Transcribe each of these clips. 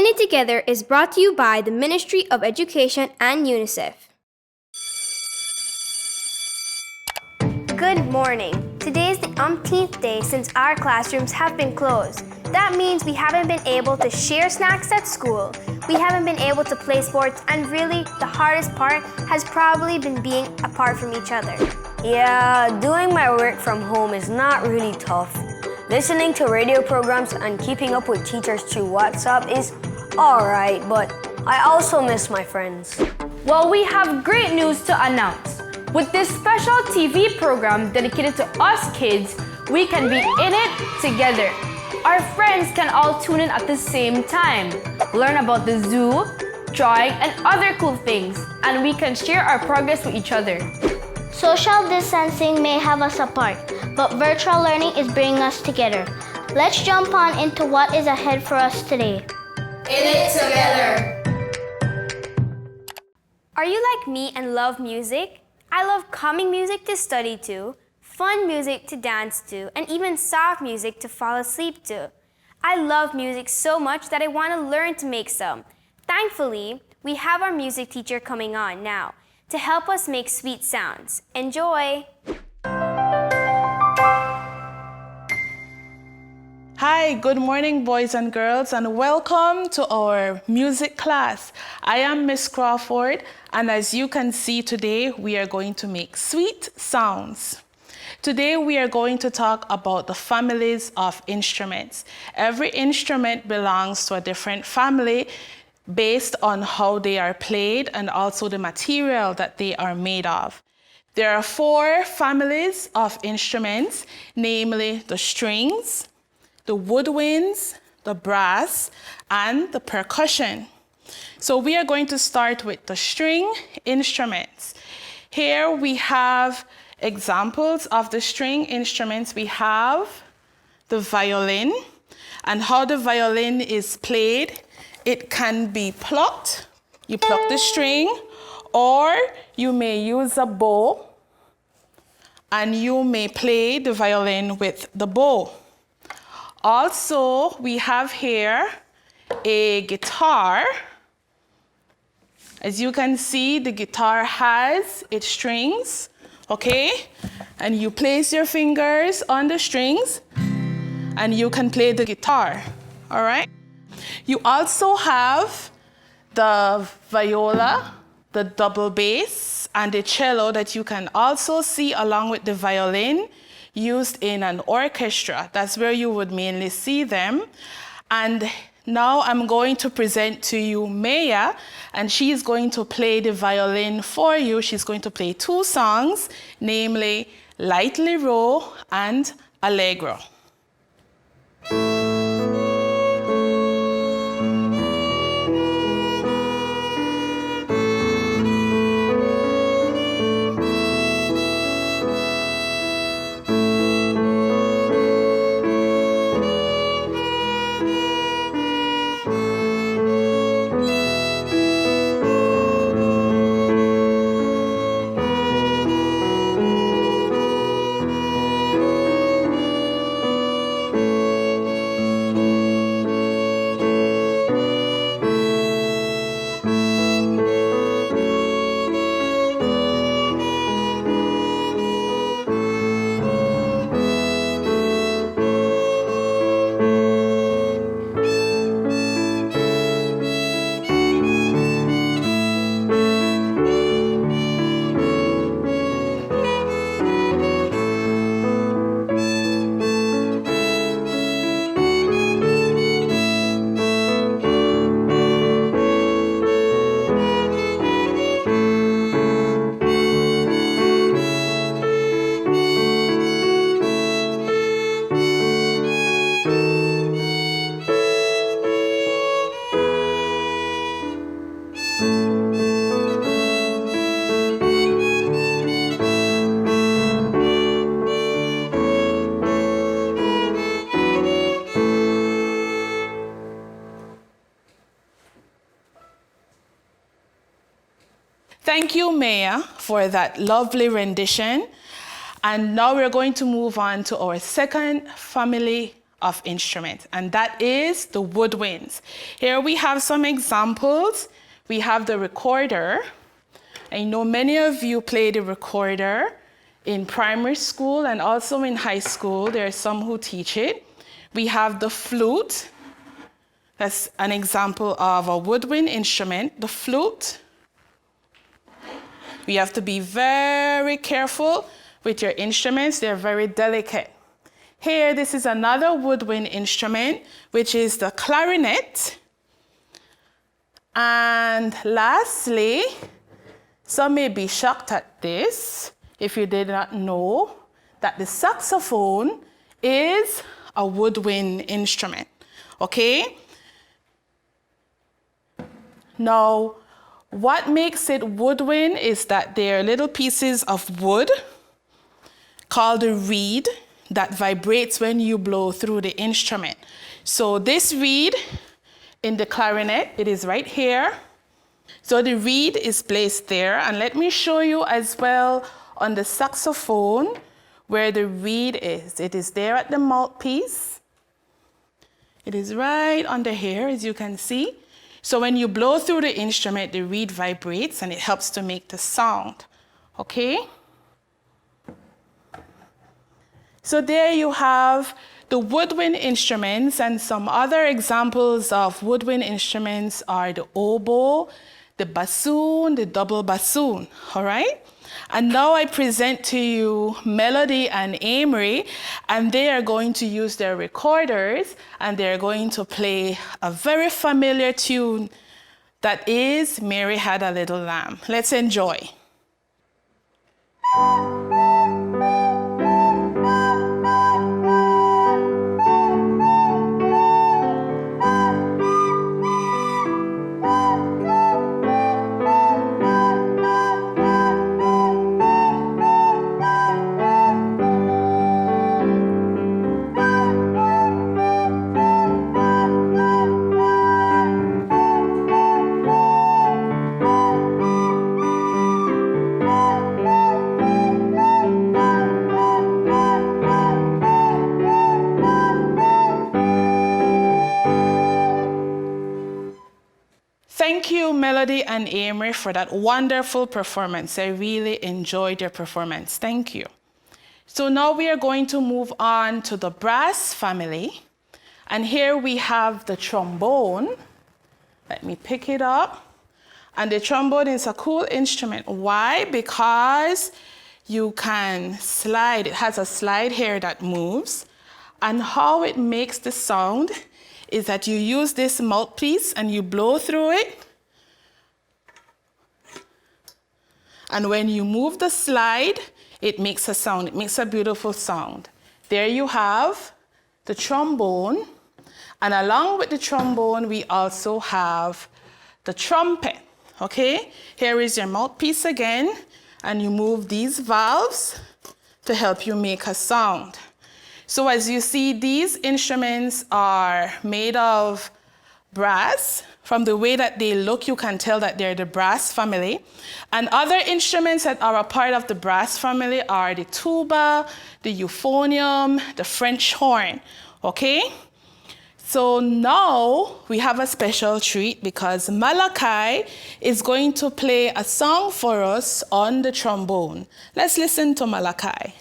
In It Together is brought to you by the Ministry of Education and UNICEF. Good morning. Today is the umpteenth day since our classrooms have been closed. That means we haven't been able to share snacks at school. We haven't been able to play sports, and really, the hardest part has probably been being apart from each other. Yeah, doing my work from home is not really tough. Listening to radio programs and keeping up with teachers through WhatsApp is alright, but I also miss my friends. Well, we have great news to announce. With this special TV program dedicated to us kids, we can be in it together. Our friends can all tune in at the same time, learn about the zoo, drawing, and other cool things, and we can share our progress with each other. Social distancing may have us apart, but virtual learning is bringing us together. Let's jump on into what is ahead for us today. In it together. Are you like me and love music? I love calming music to study to, fun music to dance to, and even soft music to fall asleep to. I love music so much that I want to learn to make some. Thankfully, we have our music teacher coming on now to help us make sweet sounds. Enjoy! Hi, good morning, boys and girls, and welcome to our music class. I am Miss Crawford, and as you can see today, we are going to make sweet sounds. Today, we are going to talk about the families of instruments. Every instrument belongs to a different family based on how they are played and also the material that they are made of. There are 4 families of instruments, namely the strings, the woodwinds, the brass, and the percussion. So we are going to start with the string instruments. Here we have examples of the string instruments. We have the violin, and how the violin is played. It can be plucked. You pluck the string, or you may use a bow, and you may play the violin with the bow. Also, we have here a guitar. As you can see, the guitar has its strings, okay? And you place your fingers on the strings, and you can play the guitar, all right? You also have the viola, the double bass, and the cello that you can also see along with the violin used in an orchestra. That's where you would mainly see them. And now I'm going to present to you Maya, and she's going to play the violin for you. She's going to play 2 songs, namely Lightly Row and Allegro. Thank you, Maya, for that lovely rendition. And now we're going to move on to our second family of instrument, and that is the woodwinds. Here we have some examples. We have the recorder. I know many of you play the recorder in primary school and also in high school. There are some who teach it. We have the flute. That's an example of a woodwind instrument, the flute. We have to be very careful with your instruments. They're very delicate. Here, this is another woodwind instrument, which is the clarinet. And lastly, some may be shocked at this if you did not know that the saxophone is a woodwind instrument, okay? Now, what makes it woodwind is that there are little pieces of wood called a reed that vibrates when you blow through the instrument. So this reed in the clarinet, it is right here. So the reed is placed there, and let me show you as well on the saxophone where the reed is. It is there at the mouthpiece. It is right under here, as you can see. So when you blow through the instrument, the reed vibrates and it helps to make the sound, okay? So there you have the woodwind instruments, and some other examples of woodwind instruments are the oboe, the bassoon, the double bassoon, all right? And now I present to you Melody and Amory, and they are going to use their recorders, and they're going to play a very familiar tune that is Mary Had a Little Lamb. Let's enjoy. Thank you, Melody and Amory, for that wonderful performance. I really enjoyed your performance. Thank you. So now we are going to move on to the brass family. And here we have the trombone. Let me pick it up. And the trombone is a cool instrument. Why? Because you can slide. It has a slide here that moves. And how it makes the sound is that you use this mouthpiece and you blow through it. And when you move the slide, it makes a sound. It makes a beautiful sound. There you have the trombone. And along with the trombone, we also have the trumpet, okay? Here is your mouthpiece again, and you move these valves to help you make a sound. So as you see, these instruments are made of brass. From the way that they look, you can tell that they're the brass family. And other instruments that are a part of the brass family are the tuba, the euphonium, the French horn, okay? So now we have a special treat because Malachi is going to play a song for us on the trombone. Let's listen to Malachi.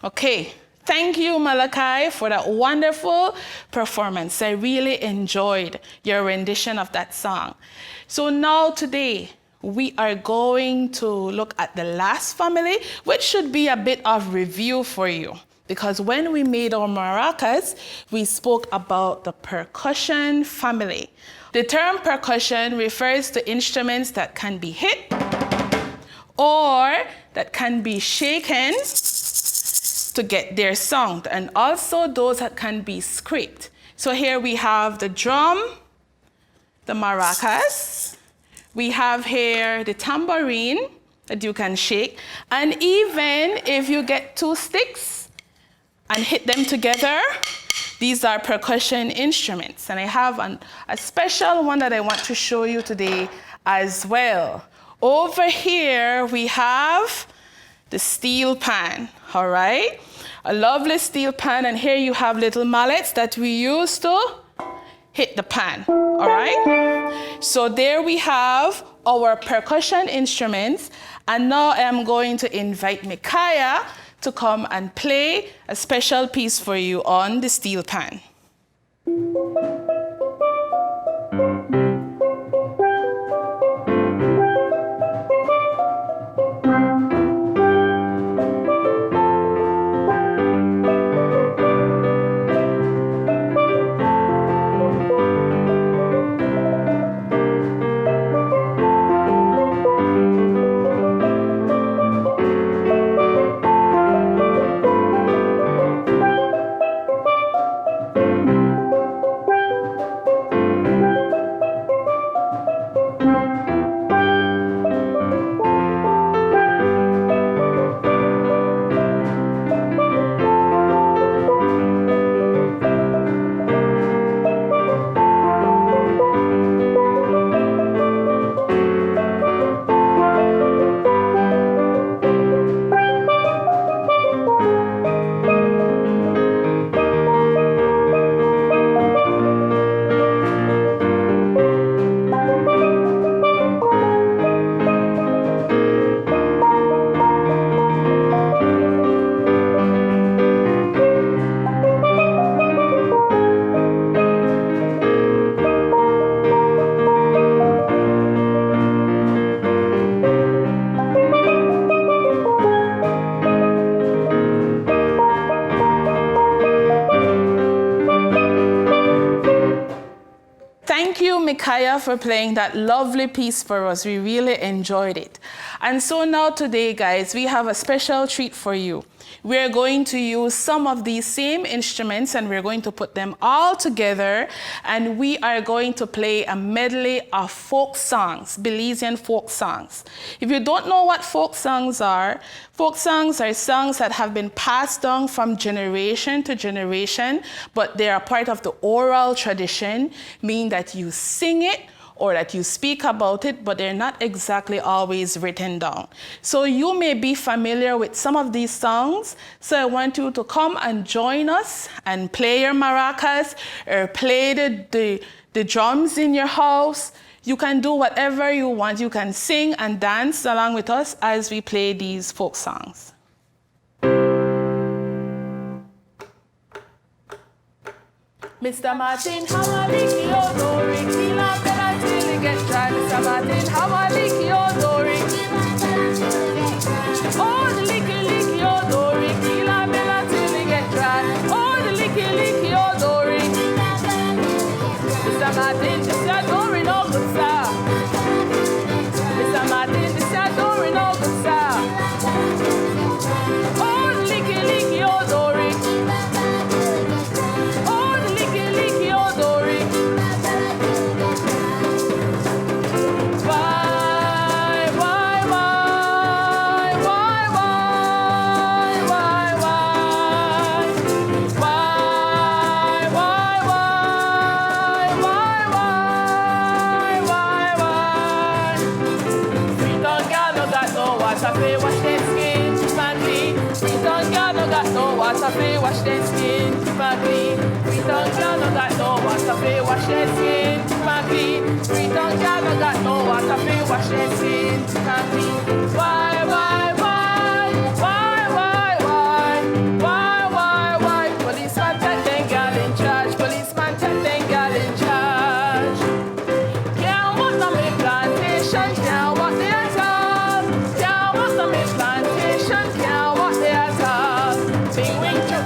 Okay, thank you, Malachi, for that wonderful performance. I really enjoyed your rendition of that song. So now today, we are going to look at the last family, which should be a bit of review for you, Because when we made our maracas, we spoke about the percussion family. The term percussion refers to instruments that can be hit or that can be shaken to get their sound, and also those that can be scraped. So here we have the drum, the maracas, we have here the tambourine that you can shake, and even if you get two sticks and hit them together, these are percussion instruments. And I have a special one that I want to show you today as well. Over here we have the steel pan, all right? A lovely steel pan, and here you have little mallets that we use to hit the pan, all right? So there we have our percussion instruments, and now I'm going to invite Micaiah to come and play a special piece for you on the steel pan. Thank you, Micaiah, for playing that lovely piece for us. We really enjoyed it. And so now today, guys, we have a special treat for you. We're going to use some of these same instruments and we're going to put them all together, and we are going to play a medley of folk songs, Belizean folk songs. If you don't know what folk songs are songs that have been passed down from generation to generation, but they are part of the oral tradition, meaning that you sing it or that you speak about it, but they're not exactly always written down. So you may be familiar with some of these songs, so I want you to come and join us and play your maracas or play the drums in your house. You can do whatever you want. You can sing and dance along with us as we play these folk songs. Mr. Martin, how I lick your dory, till I better till it get dry. Mr. Martin, how I lick your dory. Oh, the lick your dory, till I better till it get dry. Oh, the lick your dory. Mr. Martin, this your dory no good, sir. Mr. Martin, this your dory no good, sir. Oh, the lick your dory. Wash their skin, keep her clean. We don't got no water, fi wash their skin, keep her clean. We don't got no water, fi wash their skin, keep her clean. Why? Policeman take them girl in charge. Policeman take them girl in charge. Can't walk on me plantation, can't walk the attack. Can't walk on me plantation, can't walk the attack. Big wing to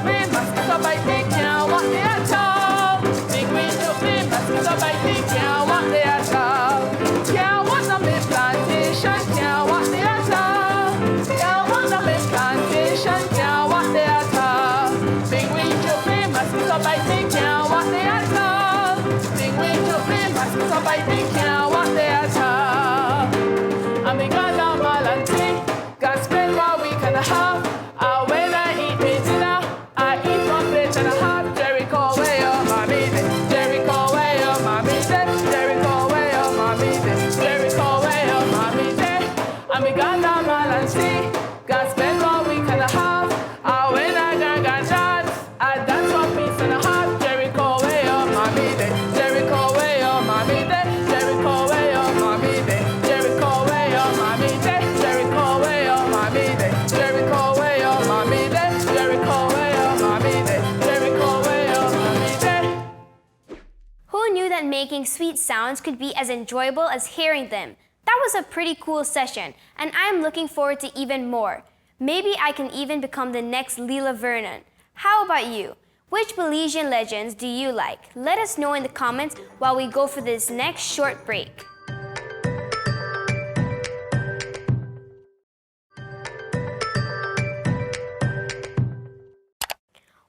making sweet sounds could be as enjoyable as hearing them. That was a pretty cool session, and I'm looking forward to even more. Maybe I can even become the next Leela Vernon. How about you? Which Belizean legends do you like? Let us know in the comments while we go for this next short break.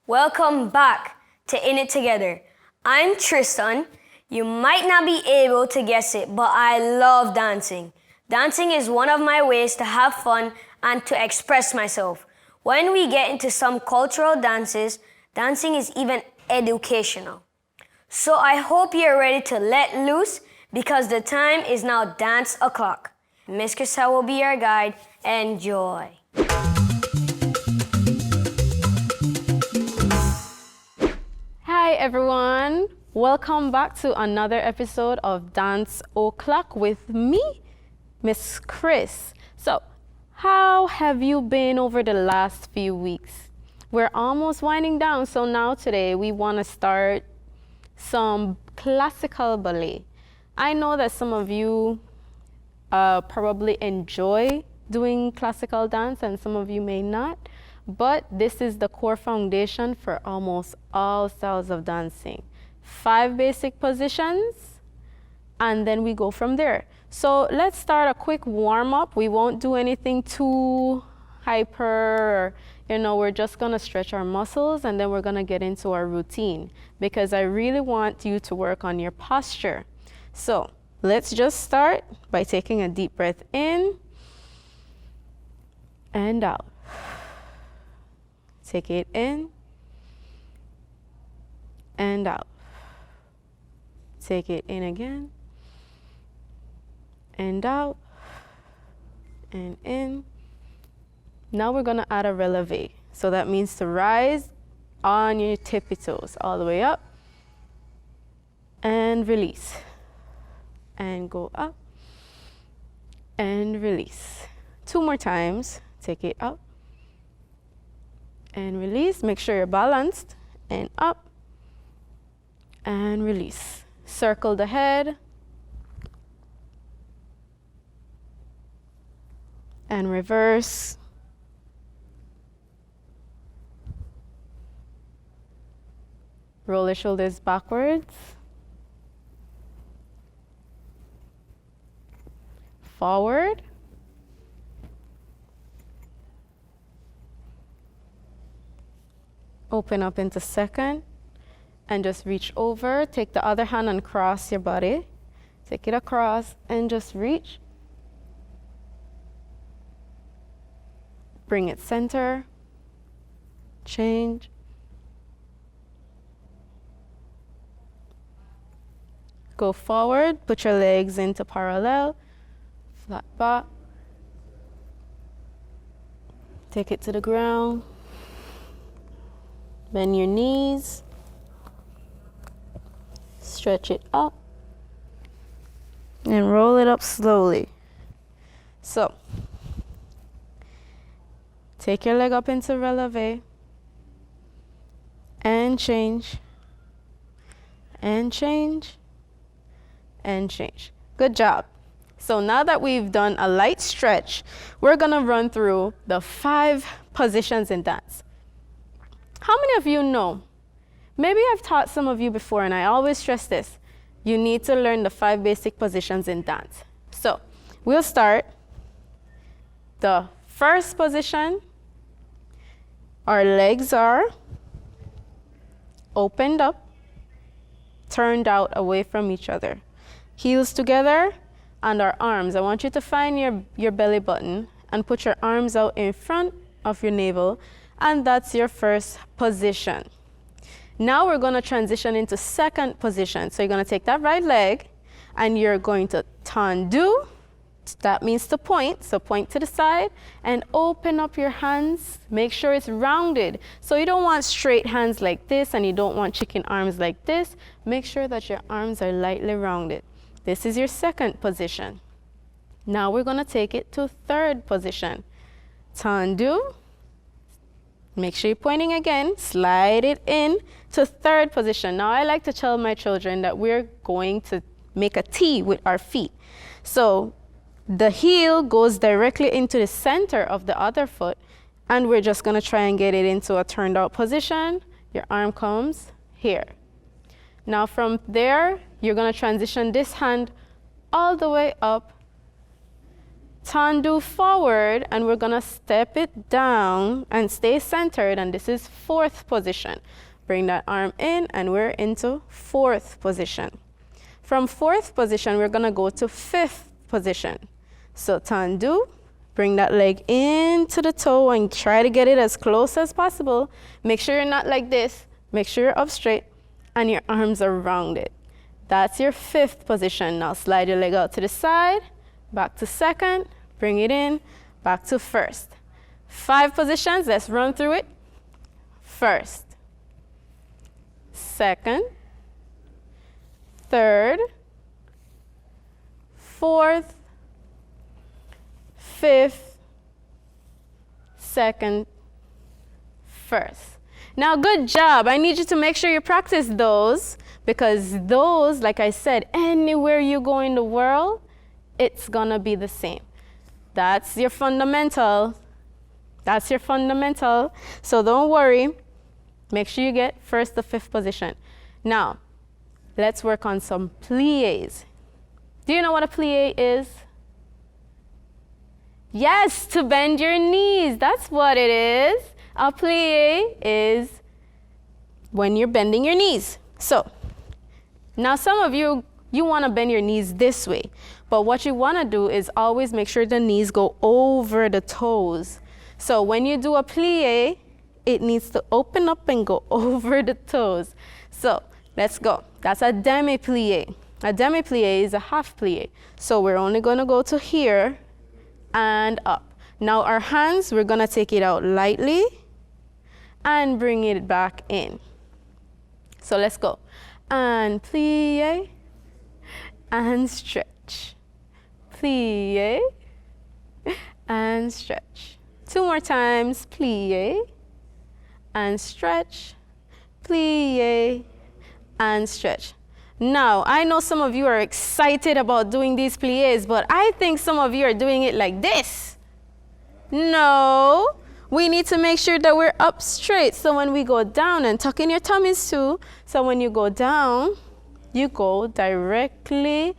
Welcome back to In It Together. I'm Tristan. You might not be able to guess it, but I love dancing. Dancing is one of my ways to have fun and to express myself. When we get into some cultural dances, dancing is even educational. So I hope you're ready to let loose because the time is now dance o'clock. Miss Cassell will be your guide. Enjoy. Hi everyone, welcome back to another episode of Dance O'Clock with me, Miss Chris. So, how have you been over the last few weeks? We're almost winding down, so now today we want to start some classical ballet. I know that some of you probably enjoy doing classical dance and some of you may not. But this is the core foundation for almost all styles of dancing. 5 basic positions, and then we go from there. So let's start a quick warm-up. We won't do anything too hyper, we're just gonna stretch our muscles and then we're gonna get into our routine because I really want you to work on your posture. So let's just start by taking a deep breath in and out. Take it in and out. Take it in again and out and in. Now we're going to add a releve. So that means to rise on your tippy toes all the way up and release. And go up and release. 2 more times. Take it up and release. Make sure you're balanced and up and release. Circle the head and reverse. Roll the shoulders backwards. Forward. Open up into second and just reach over. Take the other hand and cross your body. Take it across and just reach. Bring it center. Change. Go forward. Put your legs into parallel. Flat back. Take it to the ground. Bend your knees, stretch it up, and roll it up slowly. So, take your leg up into releve, and change, and change, and change. Good job. So now that we've done a light stretch, we're gonna run through the 5 positions in dance. How many of you know? Maybe I've taught some of you before and I always stress this. You need to learn the 5 basic positions in dance. So we'll start. The first position, our legs are opened up, turned out away from each other. Heels together and our arms. I want you to find your belly button and put your arms out in front of your navel. And that's your first position. Now we're going to transition into second position. So you're going to take that right leg and you're going to tendu. That means to point. So point to the side and open up your hands. Make sure it's rounded. So you don't want straight hands like this and you don't want chicken arms like this. Make sure that your arms are lightly rounded. This is your second position. Now we're going to take it to third position. Tendu. Make sure you're pointing again. Slide it in to third position. Now I like to tell my children that we're going to make a T with our feet. So the heel goes directly into the center of the other foot, and we're just going to try and get it into a turned out position. Your arm comes here. Now from there, you're going to transition this hand all the way up, Tandu forward, and we're going to step it down and stay centered, and this is fourth position. Bring that arm in, and we're into fourth position. From fourth position, we're going to go to fifth position. So Tandu, bring that leg into the toe and try to get it as close as possible. Make sure you're not like this. Make sure you're up straight, and your arms are rounded. That's your fifth position. Now slide your leg out to the side, back to second, bring it in, back to first. 5 positions, let's run through it. First, second, third, fourth, fifth, second, first. Now, good job. I need you to make sure you practice those, because those, like I said, anywhere you go in the world, it's gonna be the same. That's your fundamental. That's your fundamental. So don't worry. Make sure you get first to fifth position. Now, let's work on some pliés. Do you know what a plié is? Yes, to bend your knees. That's what it is. A plié is when you're bending your knees. So, now some of you want to bend your knees this way. But what you want to do is always make sure the knees go over the toes. So when you do a plié, it needs to open up and go over the toes. So let's go. That's a demi-plié. A demi-plié is a half plié. So we're only going to go to here and up. Now our hands, we're going to take it out lightly and bring it back in. So let's go. And plié and stretch. Plié and stretch. 2 more times. Plié and stretch. Plié and stretch. Now, I know some of you are excited about doing these pliés, but I think some of you are doing it like this. No, we need to make sure that we're up straight. So when we go down, and tuck in your tummies too. So when you go down, you go directly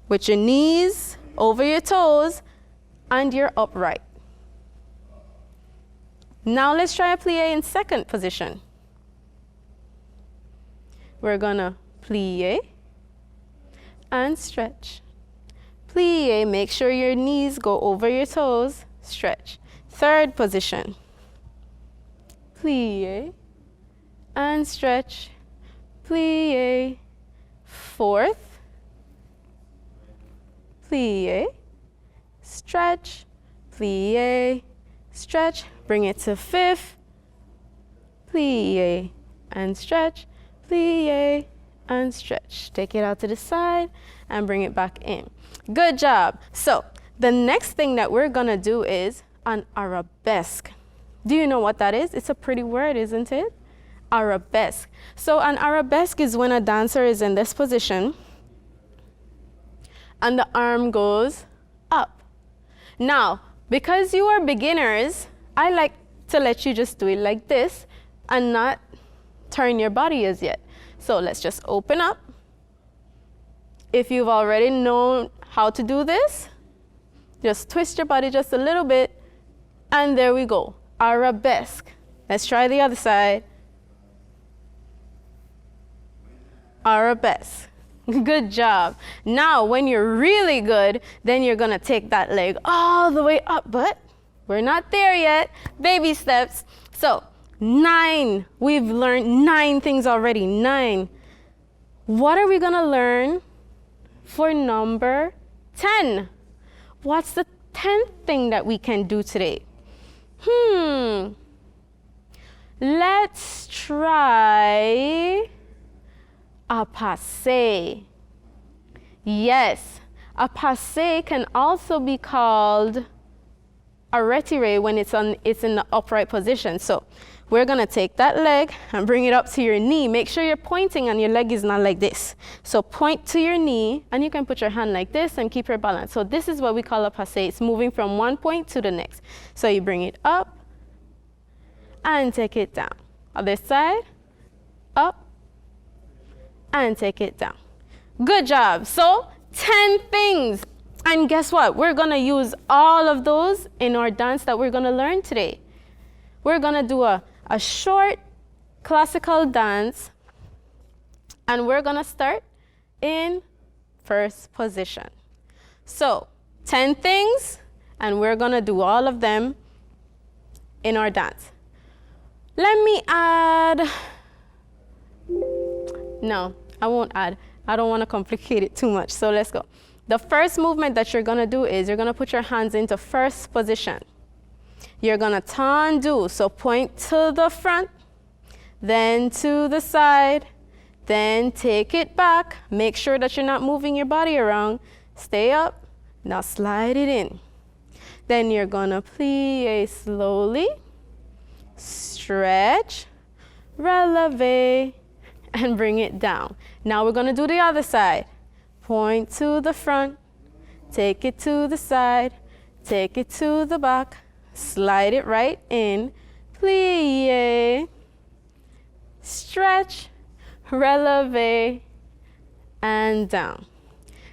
with your knees over your toes, and you're upright. Now let's try a plié in second position. We're gonna plié and stretch. Plié, make sure your knees go over your toes, stretch. Third position. Plié and stretch. Plié. Fourth. Plié, stretch, plié, stretch. Bring it to fifth. Plié and stretch, plié and stretch. Take it out to the side and bring it back in. Good job. So the next thing that we're gonna do is an arabesque. Do you know what that is? It's a pretty word, isn't it? Arabesque. So an arabesque is when a dancer is in this position and the arm goes up. Now, because you are beginners, I like to let you just do it like this and not turn your body as yet. So let's just open up. If you've already known how to do this, just twist your body just a little bit, and there we go, arabesque. Let's try the other side. Arabesque. Good job. Now, when you're really good, then you're gonna take that leg all the way up, but we're not there yet. Baby steps. So, 9. We've learned 9 things already. 9. What are we gonna learn for number 10? What's the 10th thing that we can do today? Let's try a passe. Yes, a passe can also be called a retire when it's in the upright position. So we're gonna take that leg and bring it up to your knee. Make sure you're pointing and your leg is not like this. So point to your knee, and you can put your hand like this and keep your balance. So this is what we call a passe. It's moving from one point to the next. So you bring it up and take it down. Other side, up and take it down. Good job. So 10 things. And guess what? We're gonna use all of those in our dance that we're gonna learn today. We're gonna do a short classical dance, and we're gonna start in first position. So 10 things, and we're gonna do all of them in our dance. Let me add, no, I won't add. I don't wanna complicate it too much, so let's go. The first movement that you're gonna do is you're gonna put your hands into first position. You're gonna tendu, so point to the front, then to the side, then take it back. Make sure that you're not moving your body around. Stay up, now slide it in. Then you're gonna plie slowly, stretch, releve, and bring it down. Now we're gonna do the other side. Point to the front, take it to the side, take it to the back, slide it right in, plie, stretch, releve, and down.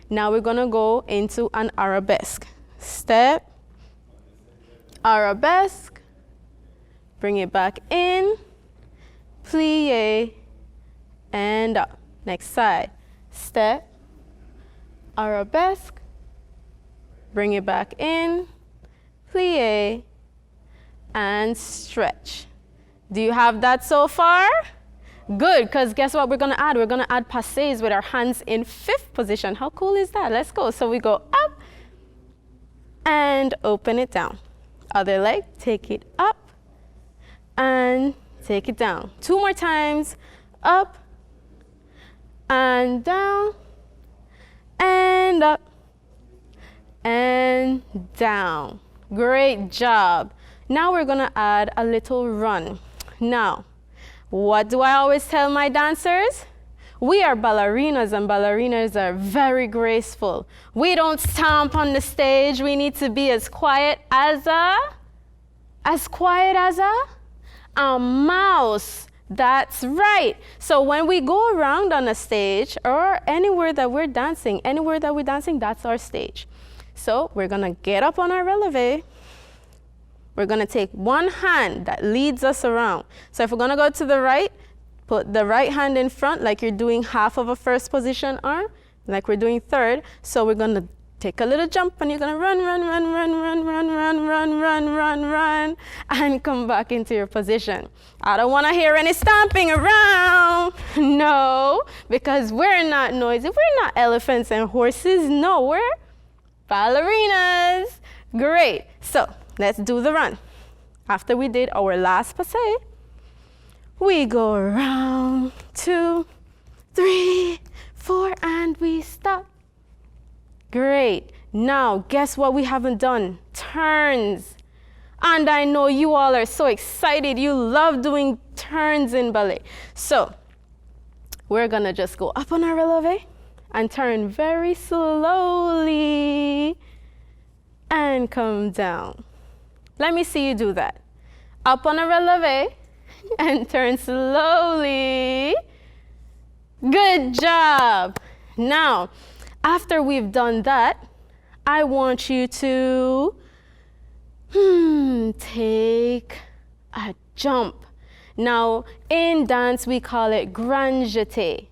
Now we're gonna go into an arabesque. Step, arabesque, bring it back in, plie, and up. Next side. Step, arabesque, bring it back in, plie, and stretch. Do you have that so far? Good, because guess what we're gonna add? We're gonna add passes with our hands in fifth position. How cool is that? Let's go. So we go up and open it down. Other leg, take it up and take it down. 2 more times, up and down, and up and down. Great job. Now we're gonna add a little run. Now, what do I always tell my dancers? We are ballerinas, and ballerinas are very graceful. We don't stomp on the stage. We need to be as quiet as a mouse. That's right. So when we go around on a stage or anywhere that we're dancing, that's our stage. So we're gonna get up on our releve. We're gonna take one hand that leads us around. So if we're gonna go to the right, put the right hand in front like you're doing half of a first position arm, like we're doing third. So we're gonna take a little jump and you're gonna run, and come back into your position. I don't wanna hear any stomping around. No, because we're not noisy. We're not elephants and horses. No, we're ballerinas. Great, so let's do the run. After we did our last passe, we go around 2, 3, 4, and we stop. Great. Now, guess what we haven't done? Turns. And I know you all are so excited. You love doing turns in ballet. So, we're gonna just go up on our releve and turn very slowly and come down. Let me see you do that. Up on a releve and turn slowly. Good job. Now, after we've done that, I want you to take a jump. Now, in dance, we call it grand jeté.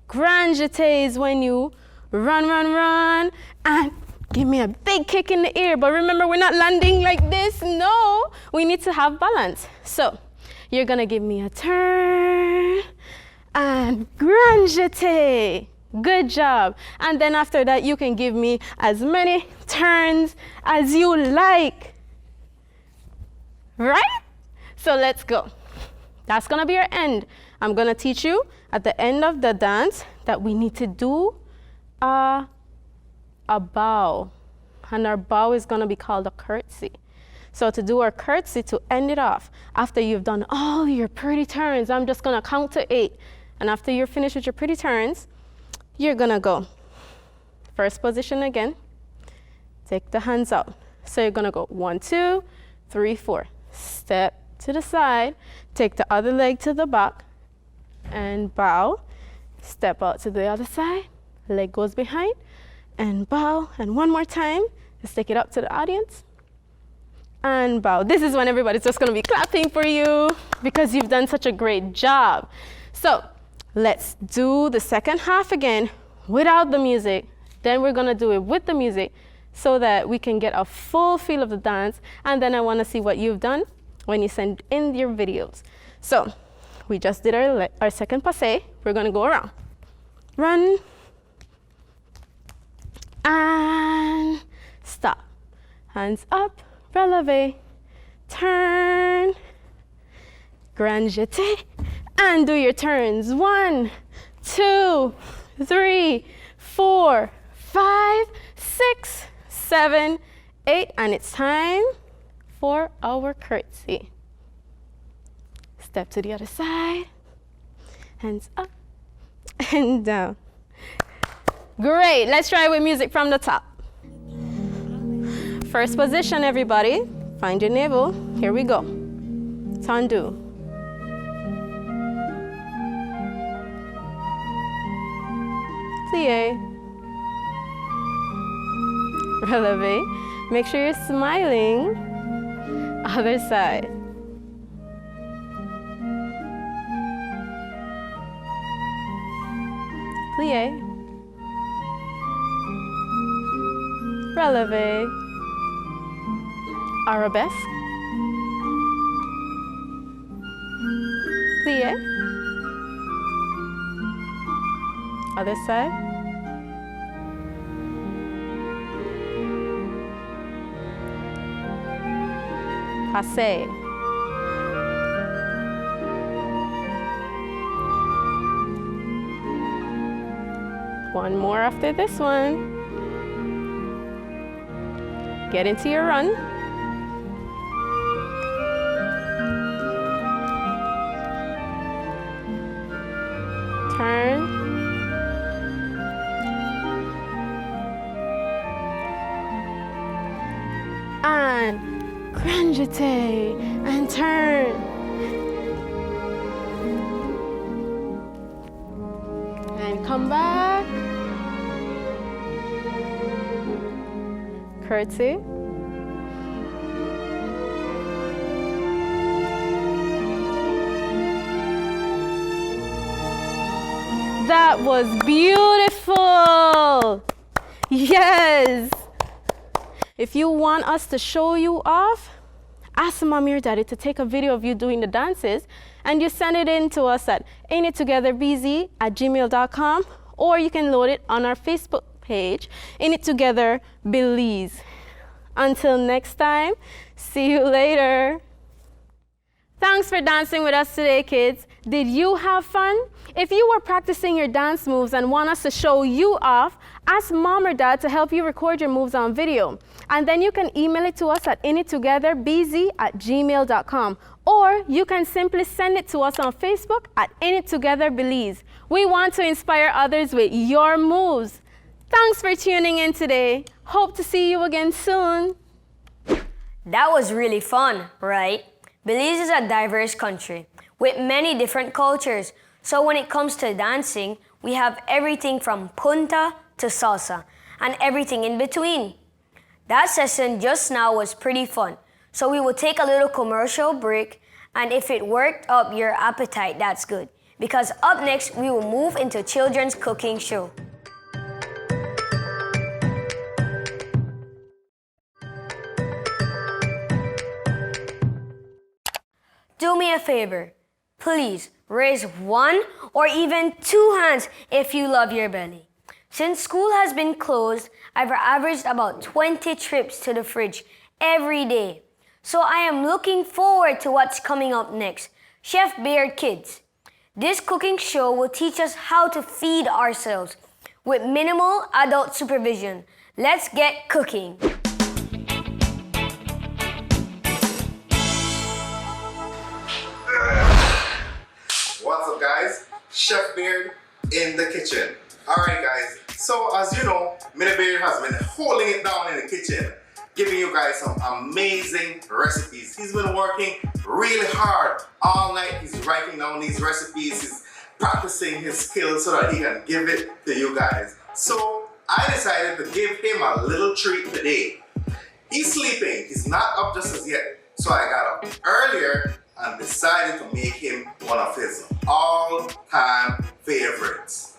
Grand jeté is when you run, and give me a big kick in the air. But remember, we're not landing like this. No, we need to have balance. So, you're gonna give me a turn and grand jeté. Good job. And then after that, you can give me as many turns as you like. Right? So let's go. That's gonna be our end. I'm gonna teach you at the end of the dance that we need to do a bow. And our bow is gonna be called a curtsy. So to do our curtsy to end it off, after you've done all your pretty turns, I'm just gonna count to 8. And after you're finished with your pretty turns, you're gonna go first position again, take the hands out. So you're gonna go 1, 2, 3, 4. Step to the side, take the other leg to the back, and bow. Step out to the other side, leg goes behind, and bow. And one more time, let's take it up to the audience, and bow. This is when everybody's just gonna be clapping for you because you've done such a great job. So let's do the second half again without the music. Then we're gonna do it with the music so that we can get a full feel of the dance. And then I wanna see what you've done when you send in your videos. So we just did our second passe. We're gonna go around. Run. And stop. Hands up, releve, turn, grand jeté, and do your turns. 1, 2, 3, 4, 5, 6, 7, 8, and it's time for our curtsy. Step to the other side, hands up and down. Great, let's try with music from the top. First position, everybody. Find your navel. Here we go. Tendu. Plie. Releve. Make sure you're smiling. Other side. Plie. Releve. Arabesque. Plie. Other side. Passe. One more after this one. Get into your run. Turn. And grand jeté and turn. And come back. Curtsy. That was beautiful. Yes. If you want us to show you off, ask mommy or daddy to take a video of you doing the dances and you send it in to us at ainittogetherbz@gmail.com, or you can load it on our Facebook page, In It Together Belize. Until next time, see you later. Thanks for dancing with us today, kids. Did you have fun? If you were practicing your dance moves and want us to show you off, ask mom or dad to help you record your moves on video. And then you can email it to us at inittogetherbz@gmail.com. Or you can simply send it to us on Facebook at In It Together Belize. We want to inspire others with your moves. Thanks for tuning in today. Hope to see you again soon. That was really fun, right? Belize is a diverse country with many different cultures. So when it comes to dancing, we have everything from punta to salsa and everything in between. That session just now was pretty fun. So we will take a little commercial break, and if it worked up your appetite, that's good. Because up next, we will move into children's cooking show. Do me a favor, please raise 1 or even 2 hands if you love your belly. Since school has been closed, I've averaged about 20 trips to the fridge every day. So I am looking forward to what's coming up next, Chef Beard Kids. This cooking show will teach us how to feed ourselves with minimal adult supervision. Let's get cooking. Chef Beard in the kitchen. Alright guys, so as you know, Mini Beard has been holding it down in the kitchen, giving you guys some amazing recipes. He's been working really hard all night. He's writing down these recipes, he's practicing his skills so that he can give it to you guys. So I decided to give him a little treat today. He's sleeping, he's not up just as yet. So I got up earlier and decided to make him one of his all-time favorites.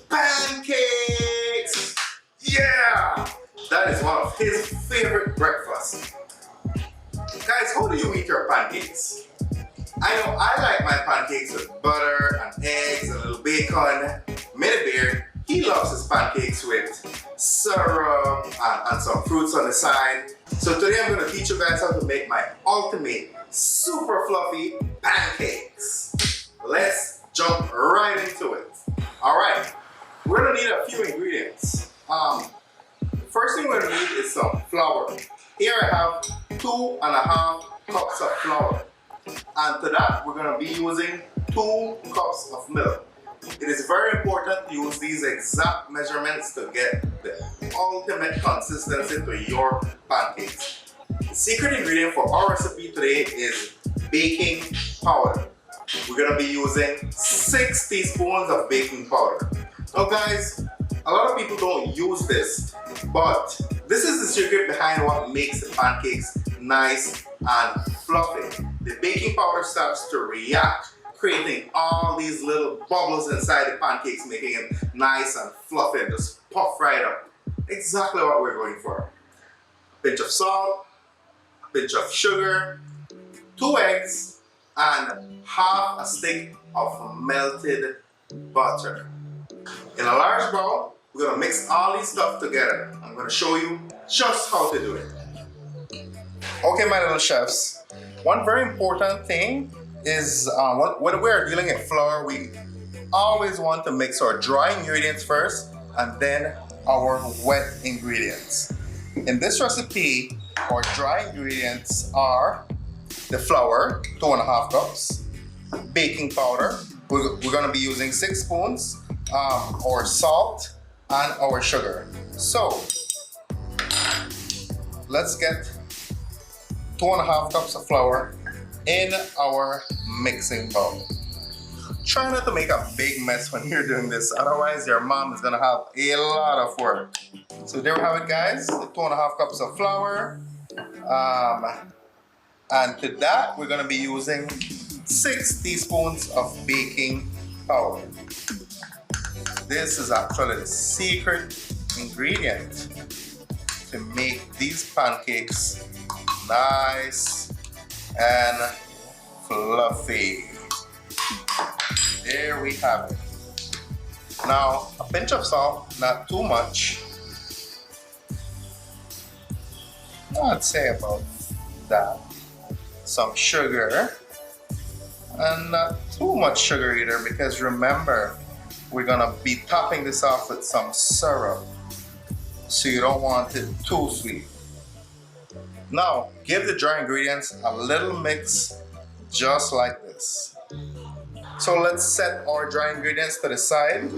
Pancakes! Yeah! That is one of his favorite breakfasts. Guys, how do you eat your pancakes? I know I like my pancakes with butter and eggs and a little bacon. Mini Beard, he loves his pancakes with syrup and some fruits on the side. So today I'm going to teach you guys how to make my ultimate super fluffy pancakes. Let's jump right into it. Alright, we're going to need a few ingredients. First thing we're going to need is some flour. Here I have 2.5 cups of flour. And to that we're going to be using 2 cups of milk. It is very important to use these exact measurements to get the ultimate consistency to your pancakes. The secret ingredient for our recipe today is baking powder. We're going to be using 6 teaspoons of baking powder. Now guys, a lot of people don't use this, but this is the secret behind what makes the pancakes nice and fluffy. The baking powder starts to react, creating all these little bubbles inside the pancakes, making it nice and fluffy and just puff right up. Exactly what we're going for. A pinch of salt, a pinch of sugar, 2 eggs, and half a stick of melted butter. In a large bowl, we're going to mix all these stuff together. I'm going to show you just how to do it. Okay, my little chefs, one very important thing is when we're dealing in flour, we always want to mix our dry ingredients first and then our wet ingredients. In this recipe, our dry ingredients are the flour, 2.5 cups, baking powder, we're going to be using 6 spoons, our salt, and our sugar. So let's get 2.5 cups of flour in our mixing bowl. Try not to make a big mess when you're doing this, otherwise your mom is gonna have a lot of work. So there we have it guys, 2.5 cups of flour. And to that we're gonna be using 6 teaspoons of baking powder. This is actually the secret ingredient to make these pancakes nice and fluffy. There we have it. Now, a pinch of salt, not too much. I'd say about that. Some sugar, and not too much sugar either, because remember, we're gonna be topping this off with some syrup, so you don't want it too sweet. Now, give the dry ingredients a little mix, just like this. So let's set our dry ingredients to the side,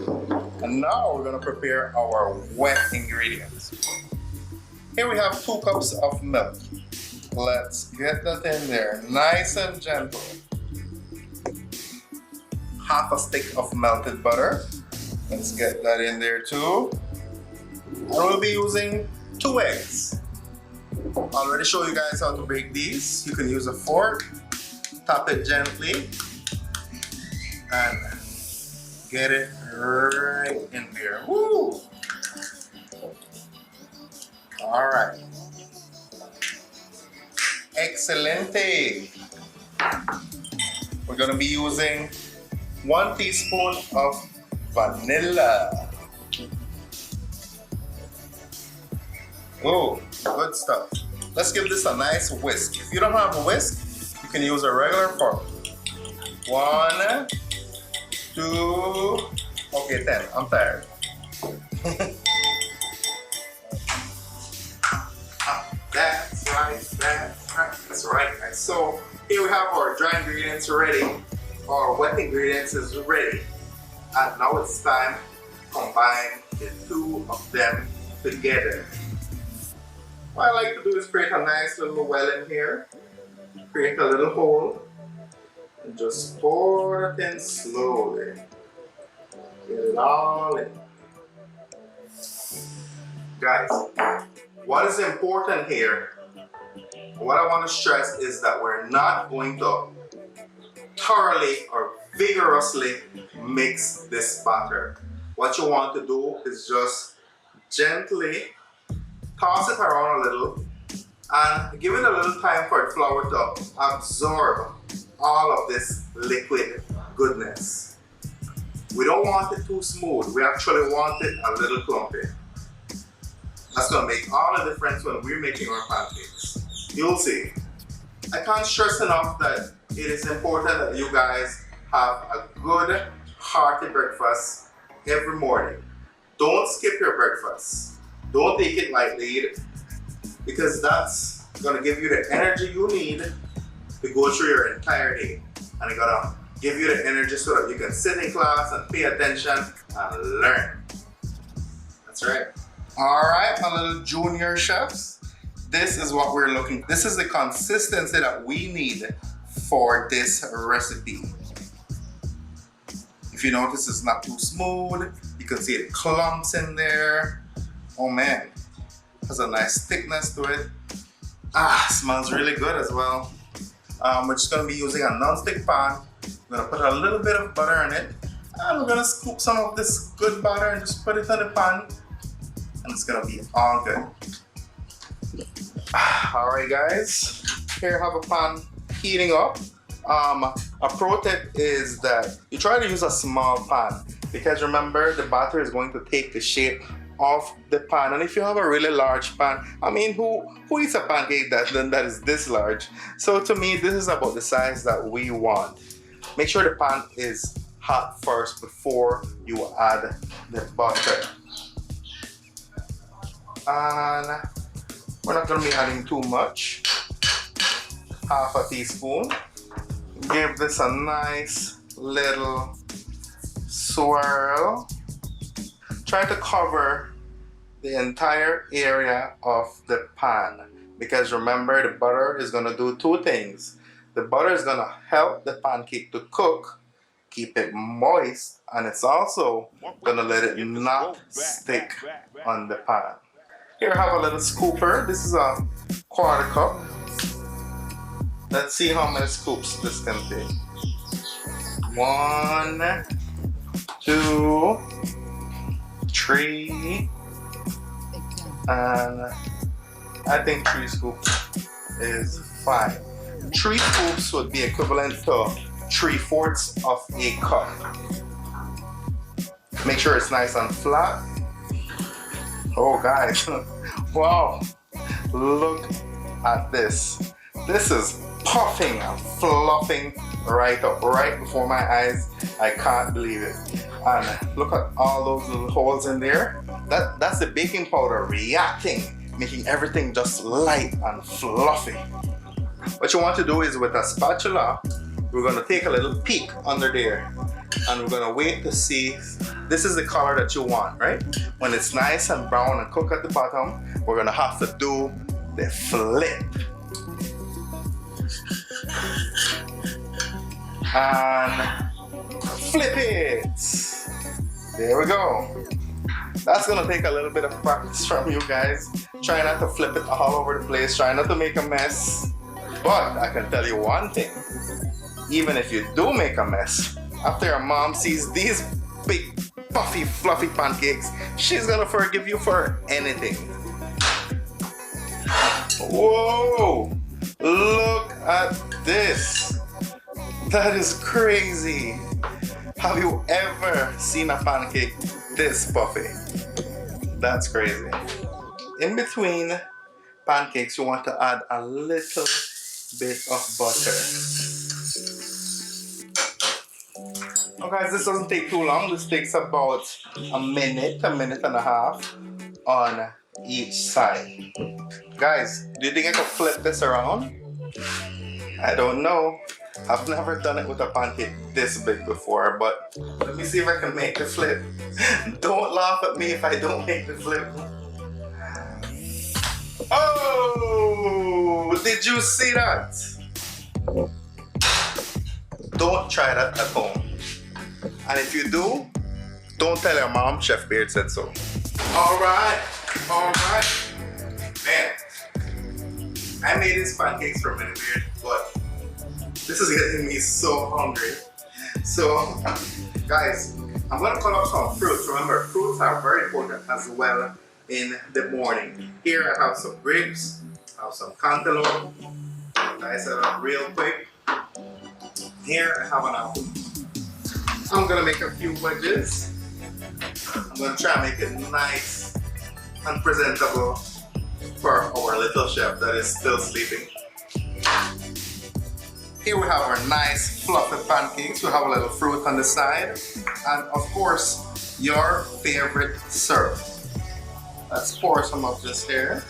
and now we're gonna prepare our wet ingredients. Here we have 2 cups of milk. Let's get that in there, nice and gentle. Half a stick of melted butter. Let's get that in there too. And we'll be using 2 eggs. I already showed you guys how to break these. You can use a fork, tap it gently, and get it right in there. Woo! All right. Excelente. We're gonna be using 1 teaspoon of vanilla. Oh, good stuff. Let's give this a nice whisk. If you don't have a whisk, you can use a regular fork. 1, 2, okay, 10. I'm tired. That's right, that's right, guys. So here we have our dry ingredients ready. Our wet ingredients is ready. And now it's time to combine the two of them together. What I like to do is create a nice little well in here, create a little hole, and just pour it in slowly. Get it all in. Guys, what is important here, what I want to stress is that we're not going to thoroughly or vigorously mix this batter. What you want to do is just gently toss it around a little and give it a little time for the flour to absorb all of this liquid goodness. We don't want it too smooth, we actually want it a little clumpy. That's going to make all the difference when we're making our pancakes. You'll see. I can't stress enough that it is important that you guys have a good, hearty breakfast every morning. Don't skip your breakfast. Don't take it lightly, because that's going to give you the energy you need to go through your entire day. And it's going to give you the energy so that you can sit in class and pay attention and learn. That's right. All right, my little junior chefs, this is what we're looking for. This is the consistency that we need for this recipe. If you notice, it's not too smooth. You can see the clumps in there. Oh man, has a nice thickness to it. Smells really good as well. We're just gonna be using a non-stick pan. We're gonna put a little bit of butter in it. And we're gonna scoop some of this good butter and just put it in the pan. And it's gonna be all good. All right, guys, here I have a pan heating up. A pro tip is that you try to use a small pan, because remember, the batter is going to take the shape of the pan. And if you have a really large pan, I mean, who eats a pancake that is this large? So to me, this is about the size that we want. Make sure the pan is hot first before you add the butter. And we're not going to be adding too much. Half a teaspoon. Give this a nice little swirl. Try to cover the entire area of the pan, because remember, the butter is going to do two things. The butter is going to help the pancake to cook, keep it moist, and it's also going to let it not stick on the pan. Here I have a little scooper. This is a 1/4 cup. Let's see how many scoops this can take. 1, 2, 3, and I think 3 scoops is fine. 3 scoops would be equivalent to 3/4 of a cup. Make sure it's nice and flat. Oh guys, wow, look at this. This is puffing and fluffing right up, right before my eyes. I can't believe it. And look at all those little holes in there. That's the baking powder reacting, making everything just light and fluffy. What you want to do is, with a spatula, we're going to take a little peek under there, and we're going to wait to see. This is the color that you want, right? When it's nice and brown and cooked at the bottom, we're going to have to do the flip. And flip it. There we go. That's going to take a little bit of practice from you guys. Try not to flip it all over the place. Try not to make a mess. But I can tell you one thing. Even if you do make a mess, after your mom sees these big, puffy, fluffy pancakes, she's gonna forgive you for anything. Whoa! Look at this. That is crazy. Have you ever seen a pancake this puffy? That's crazy. In between pancakes, you want to add a little bit of butter. Now guys, this doesn't take too long. This takes about a minute and a half on each side. Guys, do you think I could flip this around? I don't know. I've never done it with a pancake this big before, but let me see if I can make the flip. Don't laugh at me if I don't make the flip. Oh, did you see that? Don't try that at home. And if you do, don't tell your mom Chef Beard said so. All right. Man, I made these pancakes for Mini Beard, but this is getting me so hungry. So, guys, I'm gonna cut up some fruits. Remember, fruits are very important as well in the morning. Here I have some grapes, I have some cantaloupe. Dice it up real quick. Here I have an apple. I'm gonna make a few wedges. I'm gonna try and make it nice and presentable for our little chef that is still sleeping. Here we have our nice fluffy pancakes. We have a little fruit on the side. And of course, your favorite syrup. Let's pour some of this here.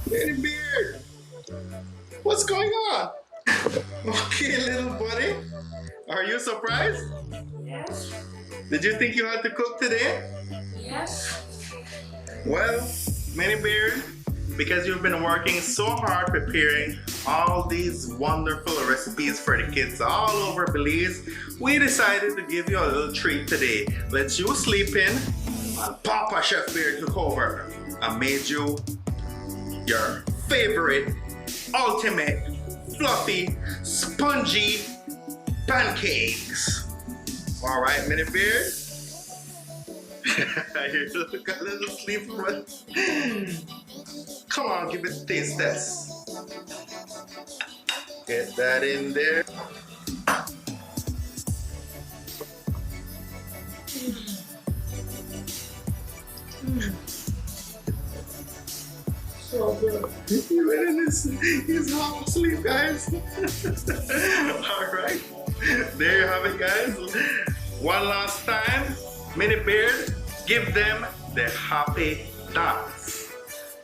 Mini Beard, what's going on? Okay, little buddy, are you surprised? Yes. Did you think you had to cook today? Yes. Well, Mini Beard, because you've been working so hard preparing all these wonderful recipes for the kids all over Belize, we decided to give you a little treat today. Let you sleep in and Papa Chef Beard took over and made you your favorite, ultimate, fluffy, spongy pancakes. All right, Mini Beard? You look a little sleepy, but come on, give it a taste test. Get that in there. So good. He's half asleep, guys. All right, there you have it, guys. One last time, Mini Beard, give them the happy dance.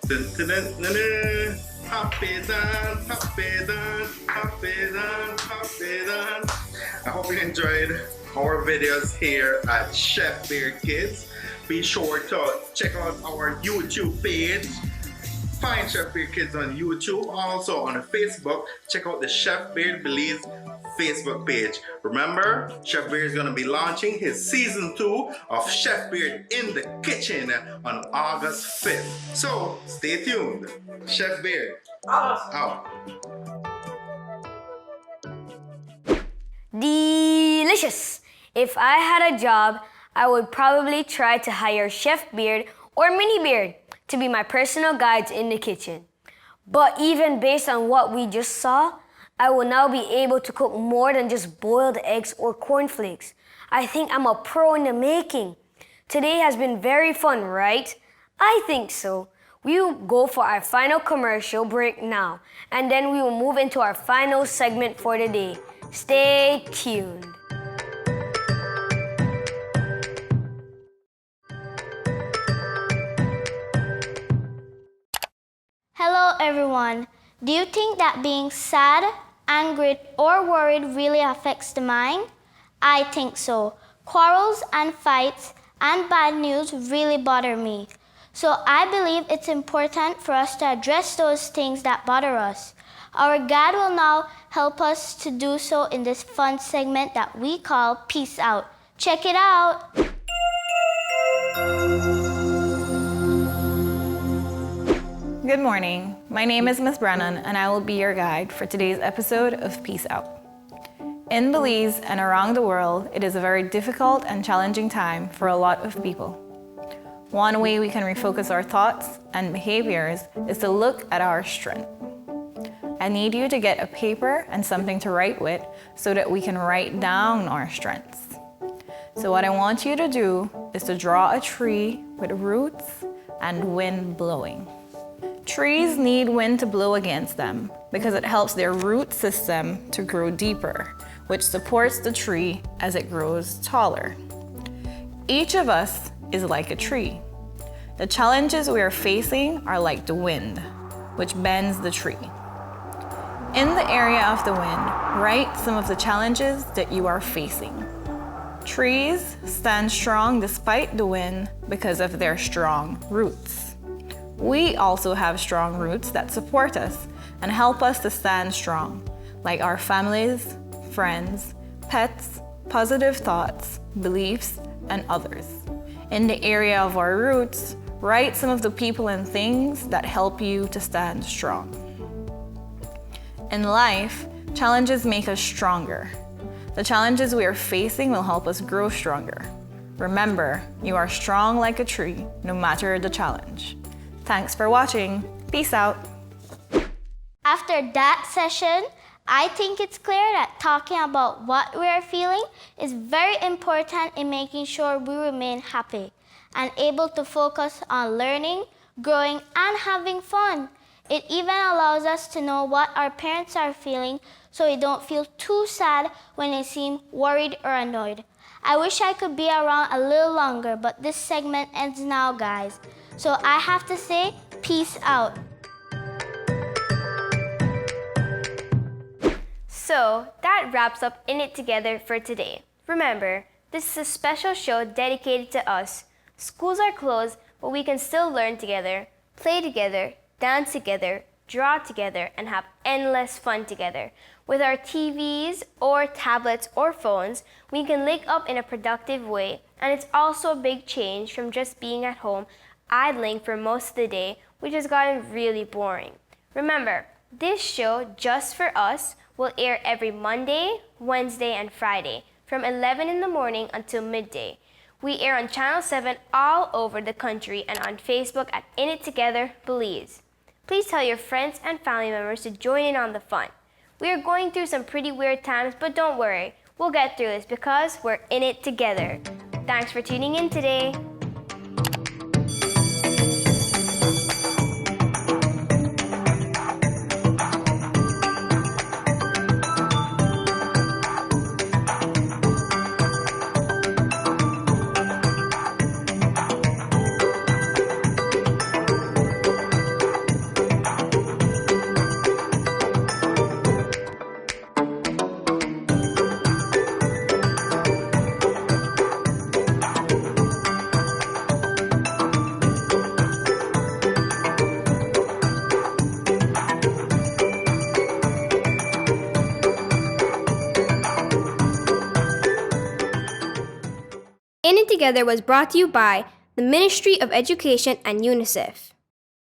Dun, dun, dun, dun, dun. Happy dance, happy dance, happy dance, happy dance. I hope you enjoyed our videos here at Chef Beard Kids. Be sure to check out our YouTube page. Find Chef Beard Kids on YouTube. Also on Facebook, check out the Chef Beard Belize Facebook page. Remember, Chef Beard is going to be launching his season 2 of Chef Beard in the Kitchen on August 5th. So stay tuned. Chef Beard, out. Delicious! If I had a job, I would probably try to hire Chef Beard or Mini Beard to be my personal guides in the kitchen. But even based on what we just saw, I will now be able to cook more than just boiled eggs or cornflakes. I think I'm a pro in the making. Today has been very fun, right? I think so. We will go for our final commercial break now, and then we will move into our final segment for the day. Stay tuned. Hello everyone. Do you think that being sad, angry, or worried really affects the mind? I think so. Quarrels and fights and bad news really bother me. So I believe it's important for us to address those things that bother us. Our God will now help us to do so in this fun segment that we call Peace Out. Check it out! Good morning. My name is Miss Brennan, and I will be your guide for today's episode of Peace Out. In Belize and around the world, it is a very difficult and challenging time for a lot of people. One way we can refocus our thoughts and behaviors is to look at our strength. I need you to get a paper and something to write with so that we can write down our strengths. So what I want you to do is to draw a tree with roots and wind blowing. Trees need wind to blow against them because it helps their root system to grow deeper, which supports the tree as it grows taller. Each of us is like a tree. The challenges we are facing are like the wind, which bends the tree. In the area of the wind, write some of the challenges that you are facing. Trees stand strong despite the wind because of their strong roots. We also have strong roots that support us and help us to stand strong, like our families, friends, pets, positive thoughts, beliefs, and others. In the area of our roots, write some of the people and things that help you to stand strong. In life, challenges make us stronger. The challenges we are facing will help us grow stronger. Remember, you are strong like a tree, no matter the challenge. Thanks for watching. Peace out. After that session, I think it's clear that talking about what we are feeling is very important in making sure we remain happy and able to focus on learning, growing, and having fun. It even allows us to know what our parents are feeling so we don't feel too sad when they seem worried or annoyed. I wish I could be around a little longer, but this segment ends now, guys. So I have to say, peace out. So that wraps up In It Together for today. Remember, this is a special show dedicated to us. Schools are closed, but we can still learn together, play together, dance together, draw together, and have endless fun together. With our TVs or tablets or phones, we can link up in a productive way, and it's also a big change from just being at home idling for most of the day, which has gotten really boring. Remember, this show, Just for Us, will air every Monday, Wednesday, and Friday from 11 in the morning until midday. We air on Channel 7 all over the country and on Facebook at In It Together Belize. Please tell your friends and family members to join in on the fun. We are going through some pretty weird times, but don't worry, we'll get through this because we're in it together. Thanks for tuning in today. In It Together was brought to you by the Ministry of Education and UNICEF.